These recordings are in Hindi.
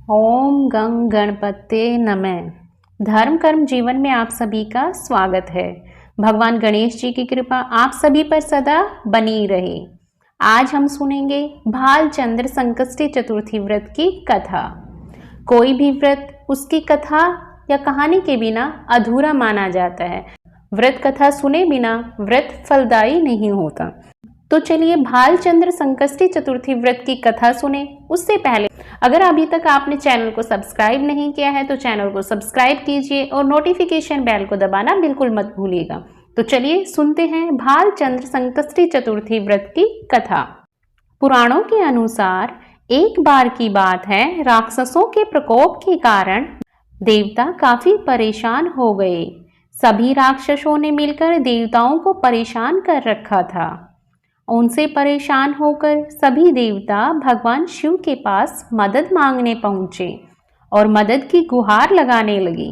ओम गं गणपते नमः। धर्म कर्म जीवन में आप सभी का स्वागत है। भगवान गणेश जी की कृपा आप सभी पर सदा बनी रहे। आज हम सुनेंगे भालचंद्र संकष्टी चतुर्थी व्रत की कथा। कोई भी व्रत उसकी कथा या कहानी के बिना अधूरा माना जाता है। व्रत कथा सुने बिना व्रत फलदायी नहीं होता। तो चलिए भालचंद्र संकष्टी चतुर्थी व्रत की कथा सुने। उससे पहले अगर अभी तक आपने चैनल को सब्सक्राइब नहीं किया है तो चैनल को सब्सक्राइब कीजिए और नोटिफिकेशन बेल को दबाना बिल्कुल मत भूलिएगा। तो चलिए सुनते हैं भालचंद्र संकष्टी चतुर्थी व्रत की कथा। पुराणों के अनुसार एक बार की बात है, राक्षसों के प्रकोप के कारण देवता काफी परेशान हो गए। सभी राक्षसों ने मिलकर देवताओं को परेशान कर रखा था। उनसे परेशान होकर सभी देवता भगवान शिव के पास मदद मांगने पहुंचे और मदद की गुहार लगाने लगी।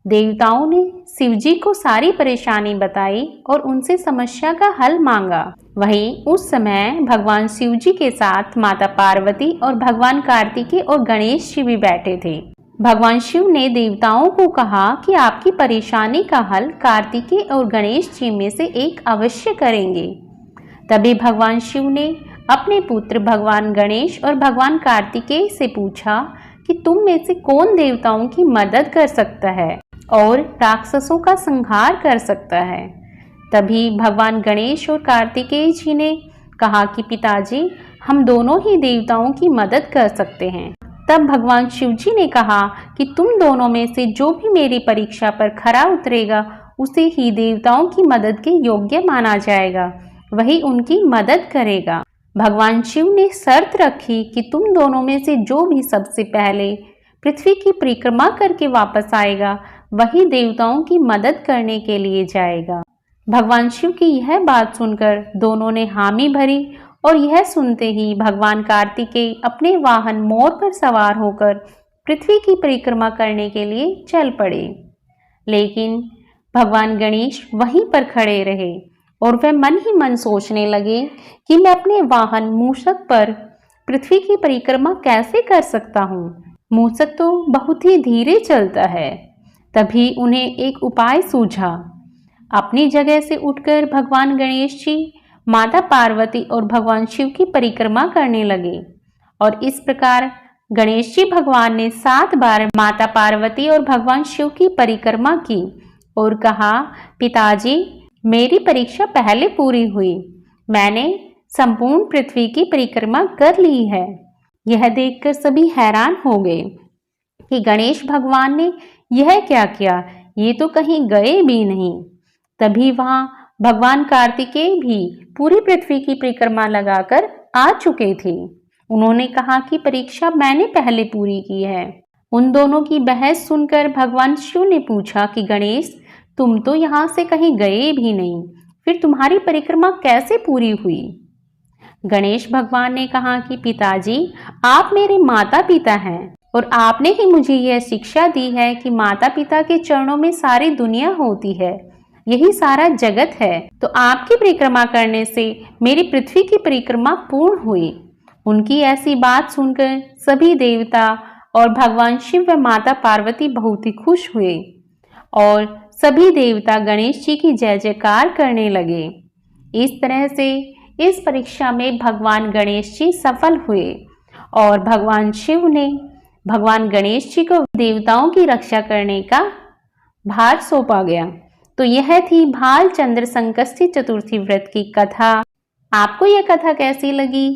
देवताओं ने शिव जी को सारी परेशानी बताई और उनसे समस्या का हल मांगा। वहीं उस समय भगवान शिव जी के साथ माता पार्वती और भगवान कार्तिकेय और गणेश जी भी बैठे थे। भगवान शिव ने देवताओं को कहा कि आपकी परेशानी का हल कार्तिकेय और गणेश जी में से एक अवश्य करेंगे। तभी भगवान शिव ने अपने पुत्र भगवान गणेश और भगवान कार्तिकेय से पूछा कि तुम में से कौन देवताओं की मदद कर सकता है और राक्षसों का संहार कर सकता है। तभी भगवान गणेश और कार्तिकेय जी ने कहा कि पिताजी, हम दोनों ही देवताओं की मदद कर सकते हैं। तब भगवान शिव जी ने कहा कि तुम दोनों में से जो भी मेरी परीक्षा पर खरा उतरेगा उसे ही देवताओं की मदद के योग्य माना जाएगा, वही उनकी मदद करेगा। भगवान शिव ने शर्त रखी कि तुम दोनों में से जो भी सबसे पहले पृथ्वी की परिक्रमा करके वापस आएगा वही देवताओं की मदद करने के लिए जाएगा। भगवान शिव की यह बात सुनकर दोनों ने हामी भरी और यह सुनते ही भगवान कार्तिकेय अपने वाहन मोर पर सवार होकर पृथ्वी की परिक्रमा करने के लिए चल पड़े। लेकिन भगवान गणेश वहीं पर खड़े रहे और वह मन ही मन सोचने लगे कि मैं अपने वाहन मूषक पर पृथ्वी की परिक्रमा कैसे कर सकता हूँ। मूषक तो बहुत ही धीरे चलता है। तभी उन्हें एक उपाय सूझा। अपनी जगह से उठकर भगवान गणेश जी माता पार्वती और भगवान शिव की परिक्रमा करने लगे और इस प्रकार गणेश जी भगवान ने 7 बार माता पार्वती और भगवान शिव की परिक्रमा की और कहा, पिताजी, मेरी परीक्षा पहले पूरी हुई। मैंने संपूर्ण पृथ्वी की परिक्रमा कर ली है। यह देखकर सभी हैरान हो गए कि गणेश भगवान ने यह क्या किया, ये तो कहीं गए भी नहीं। तभी वहां भगवान कार्तिकेय भी पूरी पृथ्वी की परिक्रमा लगाकर आ चुके थे। उन्होंने कहा कि परीक्षा मैंने पहले पूरी की है। उन दोनों की बहस सुनकर भगवान शिव ने पूछा कि गणेश, तुम तो यहाँ से कहीं गए भी नहीं, फिर तुम्हारी परिक्रमा कैसे पूरी हुई। गणेश भगवान ने कहा कि पिताजी, आप मेरे माता पिता हैं और आपने ही मुझे यह शिक्षा दी है कि माता पिता के चरणों में सारी दुनिया होती है, यही सारा जगत है। तो आपकी परिक्रमा करने से मेरी पृथ्वी की परिक्रमा पूर्ण हुई। उनकी ऐसी बात सुनकर सभी देवता और भगवान शिव व माता पार्वती बहुत ही खुश हुए और सभी देवता गणेश जी की जय जयकार करने लगे। इस तरह से इस परीक्षा में भगवान गणेश जी सफल हुए और भगवान शिव ने भगवान गणेश जी को देवताओं की रक्षा करने का भार सौंपा गया। तो यह थी भालचंद्र संकष्टी चतुर्थी व्रत की कथा। आपको यह कथा कैसी लगी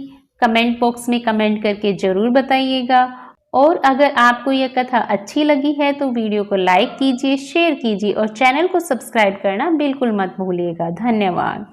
कमेंट बॉक्स में कमेंट करके जरूर बताइएगा। और अगर आपको यह कथा अच्छी लगी है तो वीडियो को लाइक कीजिए, शेयर कीजिए और चैनल को सब्सक्राइब करना बिल्कुल मत भूलिएगा। धन्यवाद।